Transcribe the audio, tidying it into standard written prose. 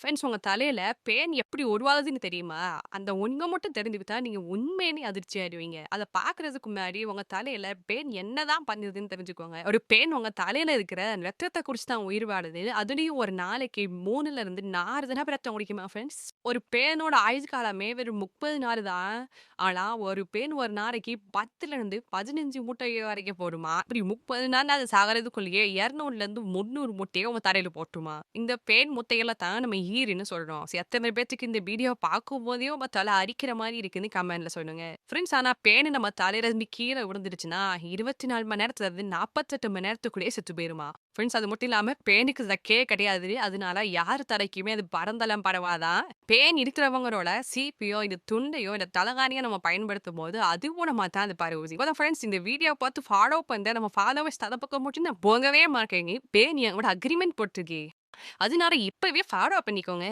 Friends உங்க தலையில pan எப்படி உருவாகுதுன்னு தெரியுமா? அந்த உண்மை மட்டும் தெரிஞ்சுக்கிட்டா நீங்க உண்மையிலேயே அதிர்ச்சி ஆயிடுவீங்க. அத பார்க்கறதுக்கு முன்னாடி உங்க தலையில பேன் என்னதான் பண்ணுதுன்னு தெரிஞ்சுக்கோங்க. ஒரு பேன் உங்க தலையில இருக்கிற ரத்தத்த குடிச்சு தான் உயிர் வாழுது. அதுலயும் ஒரு நாளைக்கு 3ல இருந்து 4 தடவ ரத்தம் குடிக்குமா ஃப்ரெண்ட்ஸ். ஒரு பேனோட ஆயுள் காலமே வெறும் 30 நாள் தான். ஆனா ஒரு பேன் ஒரு நாளைக்கு 10ல இருந்து 15 முட்டை வரைக்கும் போடுமா. இப்படி 30 நாள் அது சாகறதுக்குள்ளேயே 200ல இருந்து 300 முட்டைய உங்க தலையில போட்டுருமா. இந்த பேன் முட்டைகள தான் நம்ம ஈறுன்னு சொல்றோம். சரி எத்தன பேத்துக்கு இந்த வீடியோ பார்க்கும்போதே உங்க தல அரிக்கிற மாரி இருக்குன்னு கமெண்ட்ல சொல்லுங்க. ஃப்ரெண்ட்ஸ் ஆனா பேன் நம்ம தலையில இருந்து கீழ விழுந்துருச்சுன்னா 24 மணி நேரத்துல இருந்து 48 மணி நேரத்துக்குள்ளேயே செத்து போயிருமா. ஃப்ரெண்ட்ஸ் அது மட்டும் இல்லாம பேனுக்கு ரெக்கையே கிடையாது. அதனால யார் தலைக்குமே அது பறந்தாலும் பரவாதான். பேன் இருக்கிறவங்களோட சீப்பையோ, இல்ல துண்டையோ, இல்ல தலகாணியோ நம்ம பயன்படுத்தும்போது அது மூலமா தான் அது பரவுது. இப்ப ஃப்ரெண்ட்ஸ் இந்த வீடியோ பார்த்து ஃபாலோ பண்ண நம்ம ஃபாலோவர்ஸ் தல பக்கம் மட்டும் நான் போகவே மாட்டேங்க. பேன் என் கூட அக்ரீமெண்ட் போட்டிருக்கு. அதனால இப்பவே ஃபாலோ பண்ணிக்கோங்க.